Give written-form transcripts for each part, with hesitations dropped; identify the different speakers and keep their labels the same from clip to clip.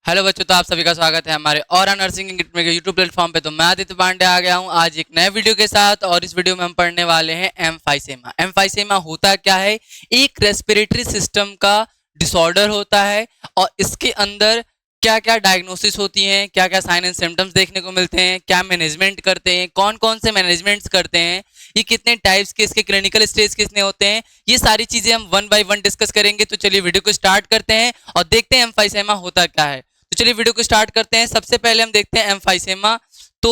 Speaker 1: Hello बच्चों, तो आप सभी का स्वागत है हमारे और नर्सिंग के यूट्यूब प्लेटफॉर्म पे। तो मैं आदित्य पांडे आ गया हूँ आज एक नए वीडियो के साथ, और इस वीडियो में हम पढ़ने वाले हैं एम्फाइसेमा। एम्फाइसेमा होता क्या है? एक रेस्पिरेटरी सिस्टम का डिसऑर्डर होता है, और इसके अंदर क्या क्या डायग्नोसिस होती हैं, क्या क्या साइन एंड सिम्टम्स देखने को मिलते हैं, क्या मैनेजमेंट करते हैं, कौन कौन से मैनेजमेंट्स करते हैं, ये कितने टाइप्स के, इसके क्लिनिकल स्टेज कितने होते हैं, ये सारी चीजें हम वन बाय वन डिस्कस करेंगे। तो चलिए वीडियो को स्टार्ट करते हैं और देखते हैं एम्फाइसेमा होता क्या है। तो चलिए वीडियो को स्टार्ट करते हैं। सबसे पहले हम देखते हैं एम्फाइसेमा। तो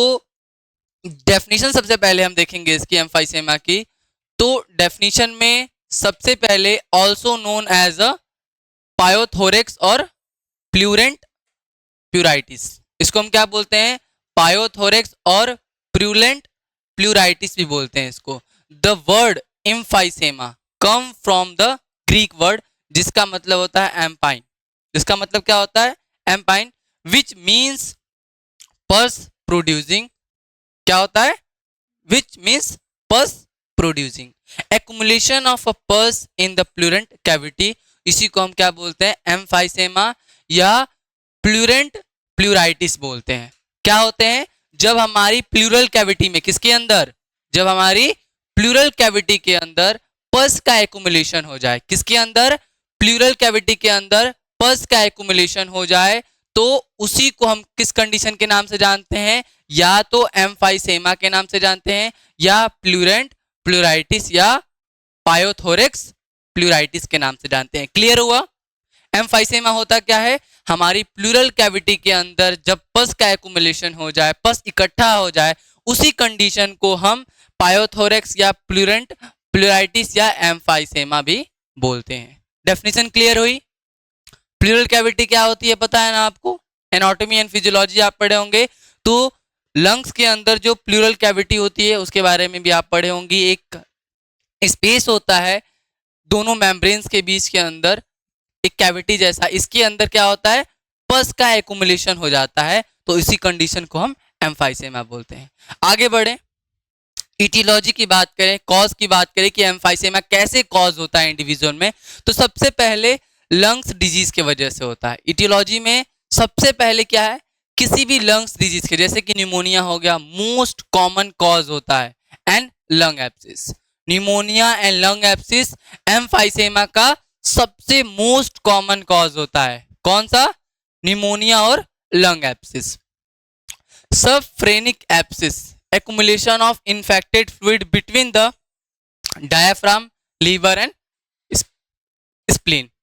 Speaker 1: डेफिनेशन सबसे पहले हम देखेंगे इसकी एम्फाइसेमा की। तो डेफिनेशन में सबसे पहले ऑल्सो नोन एज अ पायोथोरेक्स और प्लूरेंट प्यूराइटिस, इसको हम क्या बोलते हैं? पायोथोरेक्स और प्रूलेंट प्लूराइटिस भी बोलते हैं इसको। The word emphysema come from the Greek word, जिसका मतलब होता है एम्पाइन। जिसका मतलब क्या होता है? एम्पाइन, विच मीन्स पस प्रोड्यूसिंग। क्या होता है? विच मीन्स पस प्रोड्यूसिंग, एक्युमुलेशन ऑफ अ पस इन द प्लूरेंट कैविटी। इसी को हम क्या बोलते हैं? एम्फाइसेमा या प्लूरेंट प्लूराइटिस बोलते हैं। क्या होते हैं? जब हमारी प्लूरल कैविटी में, किसके अंदर? जब हमारी प्लूरल कैविटी के अंदर पस का एक्युमुलेशन हो जाए। किसके अंदर? प्लूरल कैविटी के अंदर पस का एक्युमुलेशन हो जाए, तो उसी को हम किस कंडीशन के नाम से जानते हैं? या तो एम्फाइसेमा के नाम से जानते हैं, या प्लूरेंट प्लूराइटिस या पायोथोरेक्स प्लूराइटिस के नाम से जानते हैं। क्लियर हुआ? एम्फाइसेमा होता क्या है? हमारी प्लूरल कैविटी के अंदर जब पस का एक्युमुलेशन हो जाए, पस इकट्ठा हो जाए, उसी कंडीशन को हम पायोथोरेक्स या प्लूरेंट प्लूराइटिस या एम्फाइसेमा भी बोलते हैं। डेफिनेशन क्लियर हुई? प्लूरल कैविटी क्या होती है पता है ना आपको? एनाटॉमी एंड फिजियोलॉजी आप पढ़े होंगे, तो लंग्स के अंदर जो प्लूरल कैविटी होती है उसके बारे में भी आप पढ़े होंगे। एक स्पेस होता है दोनों मेम्ब्रेन्स के बीच के अंदर, एक कैविटी जैसा। इसके अंदर क्या होता है? पस का एक्युमुलेशन हो जाता है, तो इसी कंडीशन को हम एम्फाइसेमा बोलते हैं। आगे बढ़े, इटियोलॉजी की बात करें, कॉज की बात करें कि एम्फाइसेमा कैसे कॉज होता है इंडिविजुअल में, तो सबसे पहले लंग्स डिजीज की वजह से होता है। इटियोलॉजी में सबसे पहले क्या है? किसी भी लंग्स डिजीज के, जैसे कि न्यूमोनिया हो गया, मोस्ट कॉमन कॉज होता है, and lung abscess. Pneumonia and lung abscess emphysema का सबसे मोस्ट कॉमन कॉज होता है। कौन सा? न्यूमोनिया और lung abscess. Subphrenic abscess, accumulation of infected fluid between the diaphragm, liver and spleen,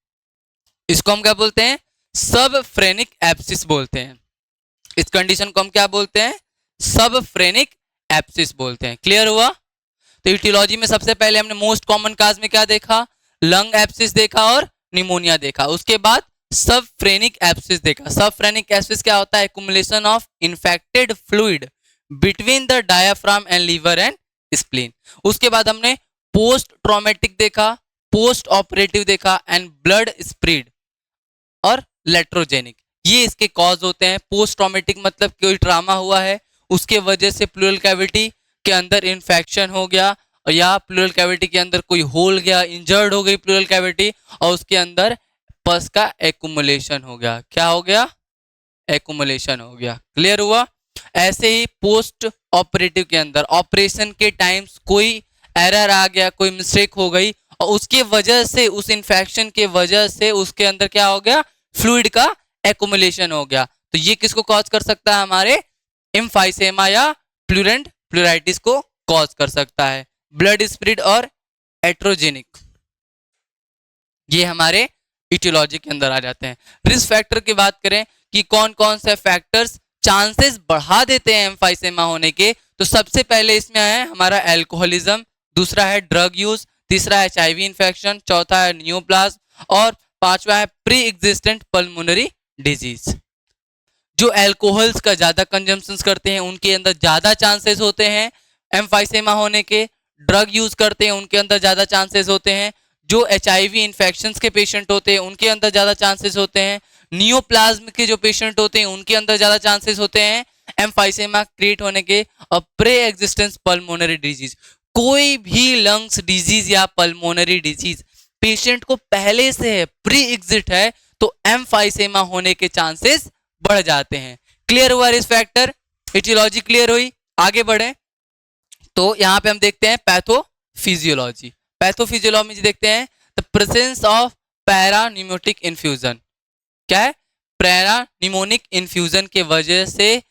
Speaker 1: इसको हम क्या बोलते हैं? सबफ्रेनिक एब्सिस बोलते हैं। इस कंडीशन को हम क्या बोलते हैं? सबफ्रेनिक एब्सिस बोलते हैं। क्लियर हुआ? तो इटियोलॉजी में सबसे पहले हमने मोस्ट कॉमन काज में क्या देखा? लंग एब्सिस देखा और निमोनिया देखा। उसके बाद सबफ्रेनिक एब्सिस देखा। सबफ्रेनिक एब्सिस क्या होता है? Accumulation of infected fluid between the diaphragm and liver and spleen. उसके बाद हमने पोस्ट ट्रॉमेटिक देखा, पोस्ट ऑपरेटिव देखा, एंड ब्लड स्प्रेड और लेट्रोजेनिक, ये इसके कॉज होते हैं। पोस्ट ट्रॉमेटिक मतलब कोई ट्रामा हुआ है, उसके वजह से प्लूरल कैविटी के अंदर इन्फेक्शन हो गया, या प्लूरल कैविटी के अंदर कोई होल गया, इंजर्ड हो गई प्लूरल कैविटी, और उसके अंदर पस का एक्युमुलेशन हो गया। क्या हो गया? एक्युमुलेशन हो गया। क्लियर हुआ? ऐसे ही पोस्ट ऑपरेटिव के अंदर, ऑपरेशन के टाइम्स कोई एरर आ गया, कोई मिस्टेक हो गई, और उसके वजह से, उस इन्फेक्शन के वजह से उसके अंदर क्या हो गया? फ्लूइड का एक्युमुलेशन हो गया। तो ये किसको कॉज कर सकता है? हमारे एम्फाइसेमा या प्लूरेंट प्लूराइटिस को कॉज कर सकता है। ब्लड स्प्रेड और एट्रोजेनिक, ये हमारे इटियोलॉजी के अंदर आ जाते हैं। रिस्क फैक्टर की बात करें कि कौन कौन से फैक्टर्स चांसेस बढ़ा देते हैं एम्फाइसेमा होने के, तो सबसे पहले इसमें है हमारा एल्कोहलिज्म, दूसरा है ड्रग यूज, तीसरा है एचआईवी इन्फेक्शन, चौथा है नियोप्लाज्म, और पांचवा है प्री एग्जिस्टेंट पल्मोनरी डिजीज। जो एल्कोहल्स का ज्यादा कंजम्पशन करते हैं उनके अंदर ज्यादा चांसेस होते हैं एम्फाइसेमा होने के। ड्रग यूज करते हैं उनके अंदर ज्यादा चांसेस होते हैं। जो एचआईवी इन्फेक्शंस के पेशेंट होते हैं उनके अंदर ज्यादा चांसेस होते हैं। नियोप्लाज्म के जो पेशेंट होते हैं उनके अंदर ज्यादा चांसेस होते हैं एम्फाइसेमा क्रिएट होने के। और प्रे एग्जिस्टेंस पल्मोनरी डिजीज, कोई भी लंग्स डिजीज या पल्मोनरी डिजीज पेशेंट को पहले से है, प्री एग्जिट है, तो एम्फाइसेमा होने के चांसेस बढ़ जाते हैं। क्लियर हुआ रिस्क फैक्टर, एटियोलॉजी क्लियर हुई। आगे बढ़े तो यहाँ पे हम देखते हैं पैथोफिजियोलॉजी। पैथोफिजियोलॉजी देखते हैं द प्रेजेंस ऑफ पैरानिमोटिक इन्फ्यूजन। क्या है? पैरानिमोनिक इन्फ्यूजन के वजह से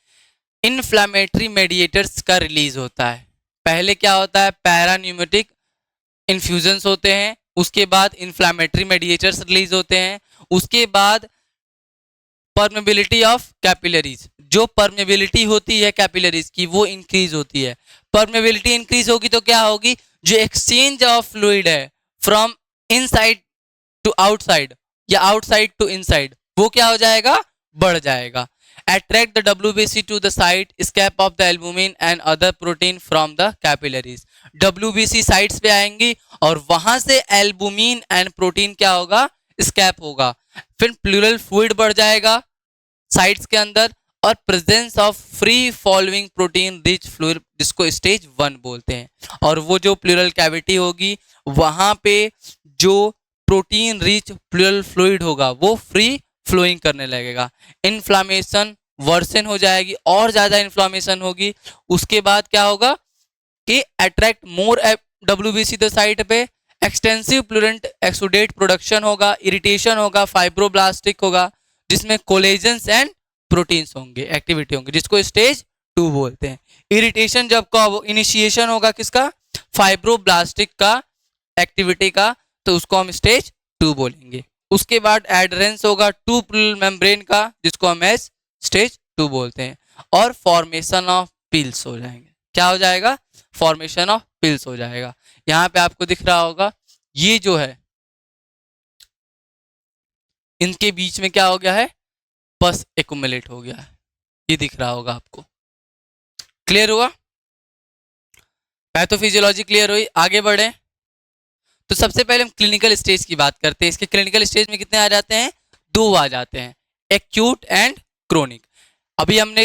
Speaker 1: इन्फ्लामेटरी मेडिएटर्स का रिलीज होता है। पहले क्या होता है? पैरानिमोटिक इन्फ्यूजन्स होते हैं, उसके बाद इन्फ्लामेटरी मेडिएटर्स रिलीज होते हैं, उसके बाद परमेबिलिटी ऑफ कैपिलरीज, जो परमेबिलिटी होती है कैपिलरीज की वो इंक्रीज होती है। परमेबिलिटी इंक्रीज होगी तो क्या होगी? जो एक्सचेंज ऑफ फ्लूइड है फ्रॉम इनसाइड टू आउटसाइड या आउटसाइड टू इनसाइड, वो क्या हो जाएगा? बढ़ जाएगा। Attract the WBC to the site escape of the albumin and other protein from the capillaries। WBC sites पे आएंगी और वहां से एल्बुमिन एंड प्रोटीन क्या होगा? स्कैप होगा। फिर प्लूरल फ्लूइड बढ़ जाएगा साइट्स के अंदर और presence of free following protein rich fluid, जिसको स्टेज 1 बोलते हैं। और वो जो प्लूरल कैविटी होगी वहां पे जो प्रोटीन रिच प्लूरल फ्लूइड होगा वो फ्री फ्लोइंग करने लगेगा। इन्फ्लामेशन वर्सन हो जाएगी और ज्यादा इन्फ्लामेशन होगी। उसके बाद क्या होगा कि attract more WBC the site पे, एक्सटेंसिव प्लूरेंट एक्सुडेट प्रोडक्शन होगा, इरिटेशन होगा, फाइब्रोब्लास्टिक होगा जिसमें कोलेजन्स एंड प्रोटीन्स होंगे, एक्टिविटी होंगे, जिसको स्टेज 2 बोलते हैं। इरिटेशन जब का इनिशिएशन होगा किसका? फाइब्रोब्लास्टिक का एक्टिविटी का, तो उसको हम स्टेज 2 बोलेंगे। उसके बाद एडरेंस होगा टू प्लूरल मेम्ब्रेन का, जिसको हम एस स्टेज 2 बोलते हैं। और फॉर्मेशन ऑफ पिल्स हो जाएंगे। क्या हो जाएगा? फॉर्मेशन ऑफ पिल्स हो जाएगा। यहाँ पे आपको दिख रहा होगा ये जो है इनके बीच में क्या हो गया है? पस एक्युमुलेट हो गया है, ये दिख रहा होगा आपको। क्लियर हुआ? पैथोफिजियोलॉजी क्लियर हुई। आगे बढ़े तो सबसे पहले हम क्लिनिकल स्टेज की बात करते हैं। इसके क्लिनिकल स्टेज में कितने आ जाते हैं? 2 आ जाते हैं, एक्यूट एंड क्रोनिक। अभी हमने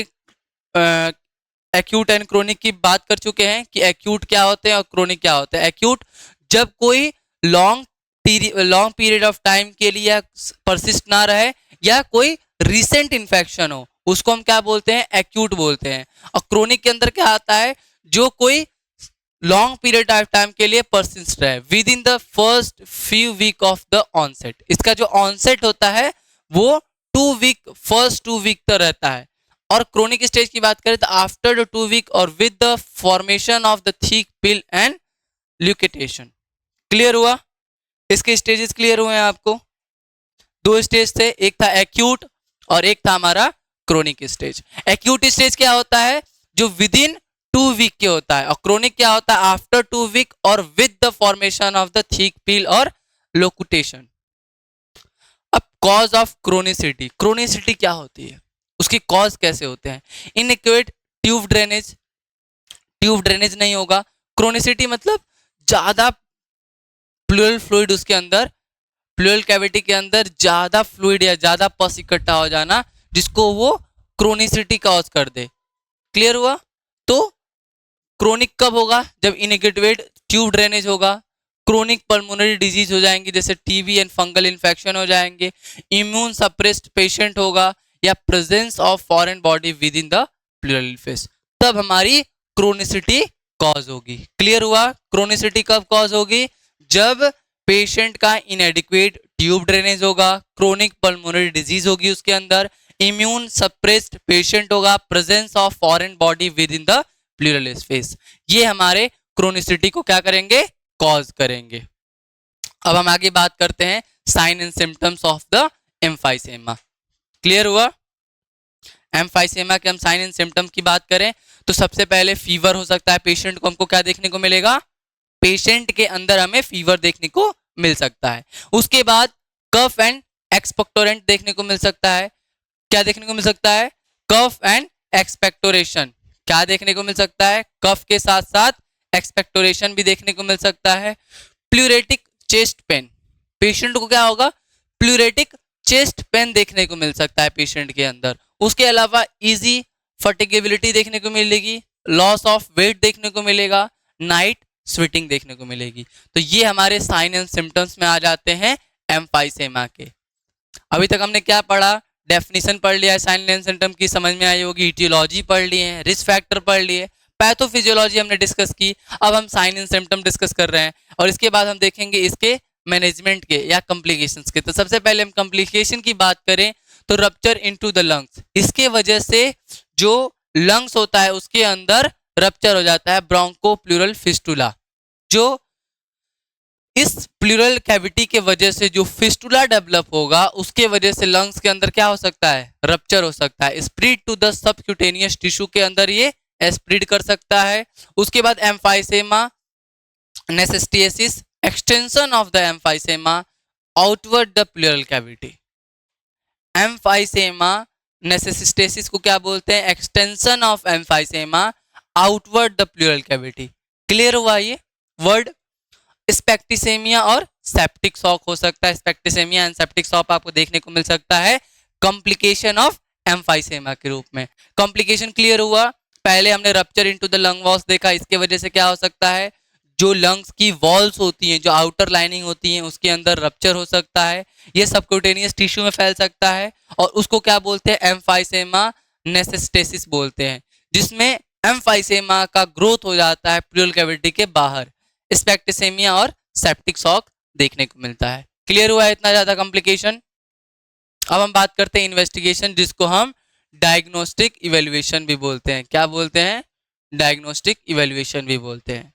Speaker 1: एक्यूट एंड क्रोनिक की बात कर चुके हैं कि एक्यूट क्या होते हैं और क्रोनिक क्या होते हैं। एक्यूट जब कोई लॉन्ग पीरियड ऑफ टाइम के लिए परसिस्ट ना रहे या कोई रिसेंट इन्फेक्शन हो, उसको हम क्या बोलते हैं? एक्यूट बोलते हैं। और क्रोनिक के अंदर क्या आता है? जो कोई लॉन्ग पीरियड ऑफ टाइम के लिए परसिस्ट रहे within the first few week of the onset. इसका जो ऑनसेट होता है वो 2 वीक, फर्स्ट 2 वीक तक रहता है। और क्रोनिक स्टेज की बात करें तो आफ्टर द 2 वीक और with the formation of the thick peel and loculation. Clear हुआ? इसके स्टेजेस क्लियर हुए हैं आपको? 2 स्टेज थे, एक था एक्यूट और एक था हमारा क्रोनिक स्टेज। एक्यूट स्टेज क्या होता है? जो विद इन 2 वीक के होता है। और क्रोनिक क्या होता है? आफ्टर 2 वीक और with the formation of the thick peel और लोकुटेशन। अब कॉज ऑफ क्रोनिसिटी, क्रोनिसिटी क्या होती है, उसकी कॉज कैसे होते हैं? Inaccurate tube drainage, tube drainage नहीं होगा। क्रोनिसिटी मतलब ज्यादा प्लूरल फ्लूइड उसके अंदर, प्लूरल कैविटी के अंदर ज्यादा फ्लूइड या ज्यादा पस इकट्ठा हो जाना, जिसको वो क्रोनिसिटी कॉज कर दे। क्लियर हुआ? तो क्रोनिक कब होगा? जब इनएक्यूरेट ट्यूब ड्रेनेज होगा। क्रोनिक पल्मोनरी डिजीज हो जाएंगी, जैसे टीबी एंड फंगल इन्फेक्शन हो जाएंगे। इम्यून सप्रेस्ड पेशेंट होगा या presence of foreign body within the pleural face, तब हमारी क्रोनिसिटी कॉज होगी। क्लियर हुआ? क्रोनिसिटी कब कॉज होगी? जब पेशेंट का इनएडिक्वेट ट्यूब ड्रेनेज होगा, क्रोनिक पल्मोनरी डिजीज होगी उसके अंदर, इम्यून सप्रेस्ड पेशेंट होगा, presence of foreign body within the pleural space. ये हमारे क्रोनिसिटी को क्या करेंगे? कॉज करेंगे। अब हम आगे बात करते हैं sign and symptoms of the emphysema. Clear हुआ? एम्फाइसेमा के हम साइन एंड सिम्टम की बात करें तो सबसे पहले फीवर हो सकता है। पेशेंट को हमको क्या देखने को मिलेगा? पेशेंट के अंदर हमें फीवर देखने को मिल सकता है। उसके बाद कफ एंड एक्सपेक्टोरेंट देखने को मिल सकता है। क्या देखने को मिल सकता है? Cough and expectoration. क्या देखने को मिल सकता है? कफ के साथ साथ एक्सपेक्टोरेशन भी देखने को मिल सकता है। प्लूरेटिक चेस्ट पेन, पेशेंट को क्या होगा? प्लूरेटिक चेस्ट पेन देखने को मिल सकता है पेशेंट के अंदर। उसके अलावा इजी फटिगेबिलिटी देखने को मिलेगी, लॉस ऑफ वेट देखने को मिलेगा, नाइट स्वेटिंग देखने को मिलेगी। तो ये हमारे साइन एंड सिम्टम्स में आ जाते हैं एम्फाइसेमा के। अभी तक हमने क्या पढ़ा? डेफिनेशन पढ़ लिया है, साइन एंड सिम्टम की समझ में आई होगी, इटियोलॉजी पढ़ लिए हैं, रिस्क फैक्टर पढ़ लिए, पैथोफिजियोलॉजी हमने डिस्कस की। अब हम साइन एंड सिम्टम डिस्कस कर रहे हैं और इसके बाद हम देखेंगे इसके मैनेजमेंट के या कॉम्प्लिकेशंस के। तो सबसे पहले हम कॉम्प्लिकेशन की बात करें तो रप्चर इनटू द लंग्स, इसके वजह से जो लंग्स होता है उसके अंदर रप्चर हो जाता है, ब्रोंको प्लूरल फिस्टुला। जो इस प्लूरल कैविटी के वजह से जो फिस्टुला डेवलप होगा उसके वजह से लंग्स के अंदर क्या हो सकता है, रप्चर हो सकता है। Spread to the subcutaneous tissue के अंदर ये स्प्रेड कर सकता है। उसके बाद emphysema necessitatis, extension of the emphysema outward the pleural cavity. Emphysema necessitatis को क्या बोलते हैं, extension of emphysema outward the pleural cavity. Clear हुआ ये वर्ड। स्पेक्टिसेमिया और सेप्टिक शॉक हो सकता है, स्पेक्टिसेमिया एंड सेप्टिक शॉक आपको देखने को मिल सकता है कॉम्प्लिकेशन ऑफ एम्फाइसेमा के रूप में। कॉम्प्लिकेशन क्लियर हुआ। पहले हमने rupture into the lung walls देखा, इसके वजह से क्या हो सकता है, जो लंग्स की वॉल्स होती हैं, जो आउटर लाइनिंग होती हैं, उसके अंदर रप्चर हो सकता है, ये सबक्यूटेनियस टिश्यू में फैल सकता है और उसको क्या बोलते हैं, एम्फाइसेमा नेसेस्टेसिस बोलते हैं, जिसमें एम्फाइसेमा का ग्रोथ हो जाता है प्लूरल कैविटी के बाहर। स्पेक्टिसेमिया और सेप्टिक शॉक देखने को मिलता है। क्लियर हुआ है इतना ज्यादा कॉम्प्लिकेशन। अब हम बात करते हैं इन्वेस्टिगेशन, जिसको हम डायग्नोस्टिक इवेल्युएशन भी बोलते हैं। क्या बोलते हैं, डायग्नोस्टिक इवेल्युएशन भी बोलते हैं।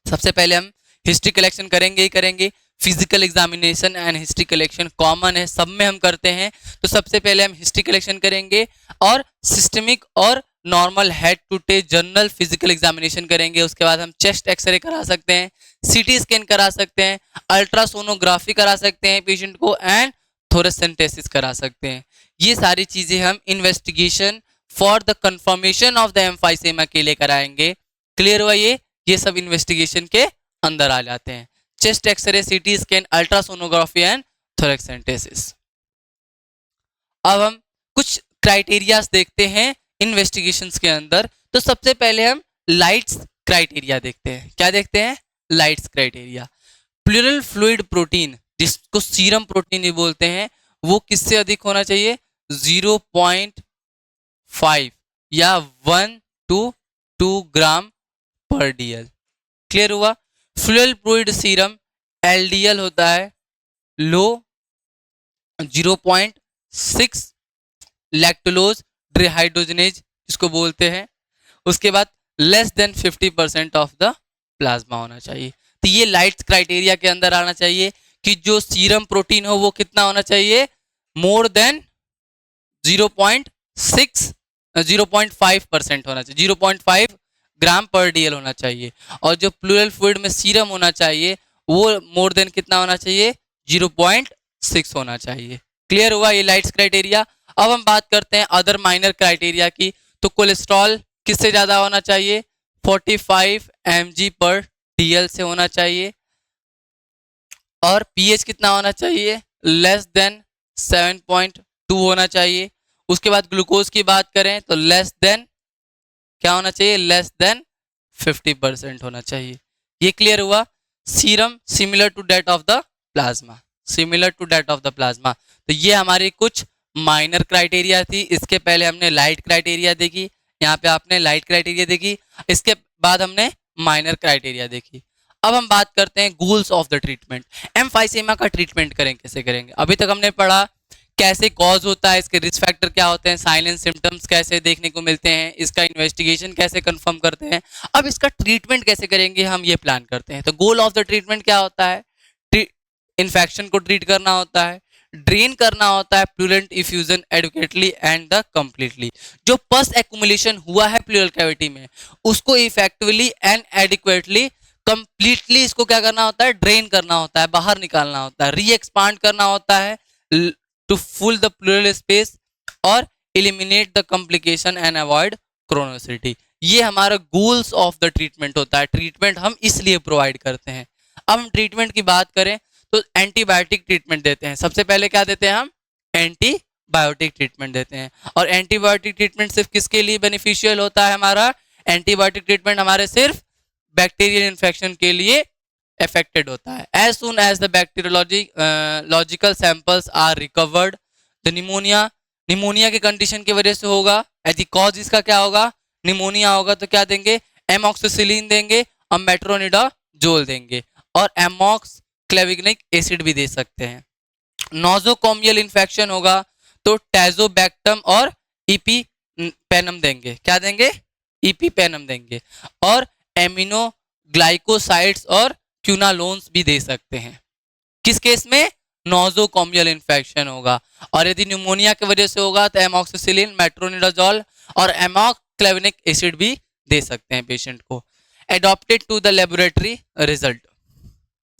Speaker 1: सबसे पहले हम हिस्ट्री कलेक्शन करेंगे ही करेंगे। Physical examination and history collection common है, सब में हम करते हैं। तो सबसे पहले हम हिस्ट्री कलेक्शन करेंगे और सिस्टमिक और normal head to tail general physical examination करेंगे। उसके बाद हम चेस्ट एक्सरे करा सकते हैं, सीटी स्कैन करा सकते हैं, अल्ट्रासोनोग्राफी करा सकते हैं पेशेंट को, एंड थोरेसेंटेसिस करा सकते हैं। ये सारी चीजें हम investigation for the confirmation of the emphysema के लिए कराएंगे। क्लियर हुआ ये सब इन्वेस्टिगेशन के अंदर आ जाते हैं। Chest x-ray, CT scan, ultrasonography and thoracentesis. अब हम कुछ क्राइटेरियाज देखते हैं इन्वेस्टिगेशंस के अंदर। तो सबसे पहले हम लाइट्स क्राइटेरिया देखते हैं। क्या देखते हैं, lights criteria. Pleural fluid protein, जिसको सीरम प्रोटीन भी बोलते हैं, वो किससे अधिक होना चाहिए, 0.5 या 1 to 2 ग्राम पर डीएल। क्लियर हुआ। फ्लूरल फ्लूइड सीरम एलडीएल होता है लो 0.6 लैक्टोलोज डिहाइड्रोजनेज जिसको बोलते हैं। उसके बाद less than 50% of the plasma होना चाहिए। तो ये लाइट्स क्राइटेरिया के अंदर आना चाहिए कि जो सीरम प्रोटीन हो वो कितना होना चाहिए, मोर देन 0.5% होना चाहिए, 0.5 ग्राम पर डीएल होना चाहिए। और जो प्लूरल फ्लूइड में सीरम होना चाहिए वो मोर देन कितना होना चाहिए, 0.6 होना चाहिए। क्लियर हुआ ये लाइट्स क्राइटेरिया। अब हम बात करते हैं अदर माइनर क्राइटेरिया की। तो कोलेस्ट्रॉल किससे ज़्यादा होना चाहिए, 45 mg पर डीएल से होना चाहिए। और पीएच कितना होना चाहिए, लेस देन 7.2 होना चाहिए। उसके बाद ग्लूकोज की बात करें तो लेस देन क्या होना चाहिए, लेस देन 50% होना चाहिए। ये क्लियर हुआ। Serum similar to that of the plasma, similar to that of the plasma. तो ये हमारी कुछ माइनर क्राइटेरिया थी। इसके पहले हमने लाइट क्राइटेरिया देखी, यहाँ पे आपने लाइट क्राइटेरिया देखी, इसके बाद हमने माइनर क्राइटेरिया देखी। अब हम बात करते हैं goals of the treatment. Emphysema का ट्रीटमेंट करें कैसे करेंगे। अभी तक हमने पढ़ा कैसे कॉज होता है, इसके रिस्क फैक्टर क्या होते हैं, साइन एंड सिम्टम्स कैसे देखने को मिलते हैं, इसका इन्वेस्टिगेशन कैसे कंफर्म करते हैं। अब इसका ट्रीटमेंट कैसे करेंगे हम ये प्लान करते हैं। तो गोल ऑफ द ट्रीटमेंट क्या होता है, इन्फेक्शन को ट्रीट करना होता है, ड्रेन करना होता है pleural effusion adequately and the completely. जो पस एक्युमुलेशन हुआ है प्लूरल कैविटी में उसको इफेक्टिवली एंड एडिक्वेटली कंप्लीटली इसको क्या करना होता है, ड्रेन करना होता है, बाहर निकालना होता है, री एक्सपांड करना होता है to full the pleural space और eliminate the complication and avoid chronicity. ये हमारा गोल्स ऑफ द ट्रीटमेंट होता है। ट्रीटमेंट हम इसलिए प्रोवाइड करते हैं। अब हम ट्रीटमेंट की बात करें तो एंटीबायोटिक ट्रीटमेंट देते हैं। सबसे पहले क्या देते हैं हम, एंटीबायोटिक ट्रीटमेंट देते हैं। और एंटीबायोटिक ट्रीटमेंट सिर्फ किसके लिए बेनिफिशियल होता है, हमारा एंटीबायोटिक ट्रीटमेंट हमारे सिर्फ बैक्टीरियल इन्फेक्शन के लिए affected होता है। As soon as the bacteriological samples are recovered, the pneumonia pneumonia के कंडीशन की वजह से होगा, यदि कॉज इसका क्या होगा, निमोनिया होगा, तो क्या देंगे, एमॉक्सिसिलिन देंगे और मेट्रोनिडाजोल देंगे और एमॉक्स क्लेविग्निक एसिड भी दे सकते हैं। नोजोकोमियल इन्फेक्शन होगा तो टैजोबैक्टम और इपीपेनम देंगे, क्या देंगे, इपीपेनम देंगे और एमिनो ग्लाइकोसाइड्स और क्यूनालोन्स भी दे सकते हैं। किस केस में, नोजोकोमियल इन्फेक्शन होगा। और यदि न्यूमोनिया की वजह से होगा तो एमॉक्सिसिलिन, मेट्रोनिडाजोल और एमॉक्सिक्लेविनिक एसिड भी दे सकते हैं पेशेंट को। Adopted to the laboratory result,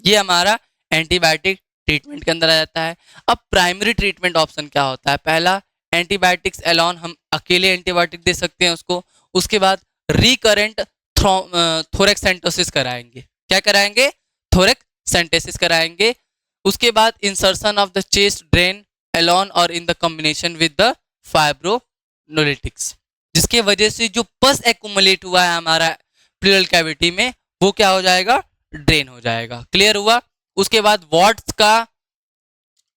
Speaker 1: ये हमारा एंटीबायोटिक ट्रीटमेंट के अंदर आ जाता है। अब प्राइमरी ट्रीटमेंट ऑप्शन क्या होता है, पहला एंटीबायोटिक्स एलोन, हम अकेले एंटीबायोटिक दे सकते हैं उसको। उसके बाद रिकरेंट थोरेक्सेंटोसिस कराएंगे, क्या कराएंगे, थोरेक्सेंटेसिस कराएंगे। उसके बाद insertion of the chest drain alone और in the combination with the fibrinolytics, जिसके वजह से जो पस एक्युमुलेट हुआ है हमारा प्लूरल कैविटी में वो क्या हो जाएगा, ड्रेन हो जाएगा। क्लियर हुआ। उसके बाद वाट्स का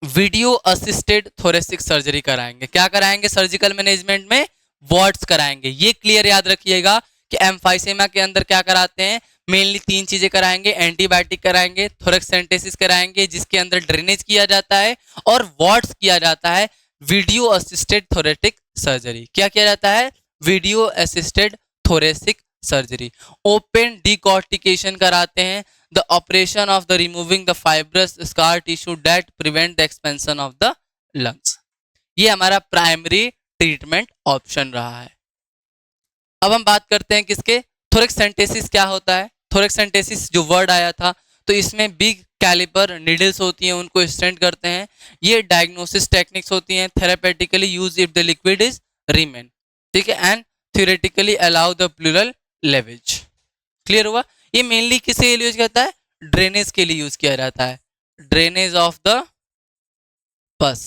Speaker 1: वीडियो असिस्टेड थोरेसिक सर्जरी कराएंगे, क्या कराएंगे, सर्जिकल मैनेजमेंट में वाट्स कराएंगे। ये क्लियर याद रखिएगा कि एम्फाइसेमा के अंदर क्या कराते हैं, मेनली 3 चीजें कराएंगे, एंटीबायोटिक कराएंगे, थोरेक्सेंटेसिस कराएंगे जिसके अंदर ड्रेनेज किया जाता है और वाट्स किया जाता है वीडियो असिस्टेड थोरेटिक सर्जरी। क्या किया जाता है, video assisted thoracic surgery. Open decortication कराते हैं, the operation of the removing the fibrous scar tissue that prevent the expansion of the lungs. ये हमारा प्राइमरी ट्रीटमेंट ऑप्शन रहा है। अब हम बात करते हैं किसके, थोरेक्सेंटेसिस क्या होता है। थोरेक्सेंटेसिस जो वर्ड आया था तो इसमें बिग कैलिपर नीडल्स होती हैं, उनको स्टेंट करते हैं। ये डायग्नोसिस टेक्निक्स होती हैं, therapeutically use if the liquid is remain, ठीक है, and theoretically allow the pleural lavage. Clear हुआ। ये मेनली किसके लिए यूज करता है, ड्रेनेज के लिए यूज किया जाता है, ड्रेनेज ऑफ द पस,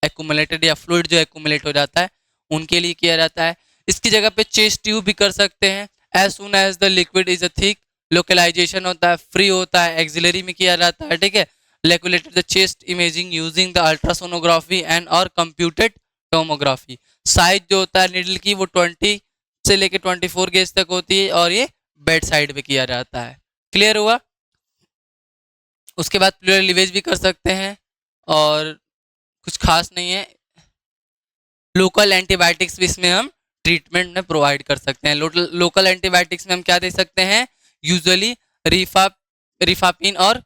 Speaker 1: एक्युमुलेटेड या फ्लूइड जो एक्युमुलेट हो जाता है उनके लिए किया जाता है। इसकी जगह पे चेस्ट ट्यूब भी कर सकते हैं। As soon as the liquid is a thick, localization होता है, फ्री होता है, एक्सिलरी में किया जाता है, ठीक है। Loculated the chest imaging using the ultrasonography and और कंप्यूटेड टोमोग्राफी। साइज जो होता है नीडल की वो 20 से लेके 24 गेज तक होती है और ये बेड साइड पे किया जाता है। क्लियर हुआ। उसके बाद प्लूरल लीवेज भी कर सकते हैं और कुछ खास नहीं है। लोकल एंटीबायोटिक्स भी इसमें हम ट्रीटमेंट में प्रोवाइड कर सकते हैं। लोकल एंटीबायोटिक्स में हम क्या दे सकते हैं, यूजुअली रिफापिन और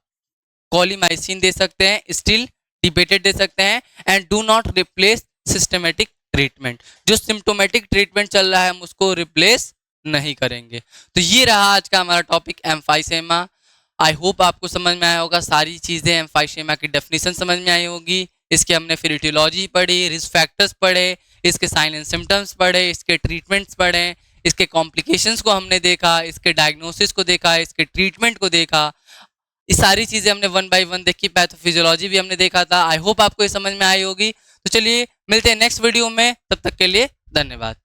Speaker 1: कोलिमाइसिन दे सकते हैं, स्टिल डिबेटेड दे सकते हैं and do not replace systematic treatment. जो सिम्टोमेटिक ट्रीटमेंट चल रहा है हम उसको रिप्लेस नहीं करेंगे। तो ये रहा आज का हमारा टॉपिक एम्फाइसेमा। आई होप आपको समझ में आया होगा, सारी चीज़ें एम्फाइसेमा की डेफिनेशन समझ में आई होगी। इसके हमने फिर इटियोलॉजी पढ़ी, रिस्क फैक्टर्स पढ़े, इसके साइन एंड सिम्टम्स पढ़े, इसके ट्रीटमेंट्स पढ़े, इसके कॉम्प्लिकेशंस को हमने देखा, इसके डायग्नोसिस को देखा, इसके ट्रीटमेंट को देखा। ये सारी चीज़ें हमने 1 बाय 1 देखी। पैथोफिजियोलॉजी भी हमने देखा था। आई होप आपको ये समझ में आई होगी। तो चलिए मिलते हैं नेक्स्ट वीडियो में, तब तक के लिए धन्यवाद।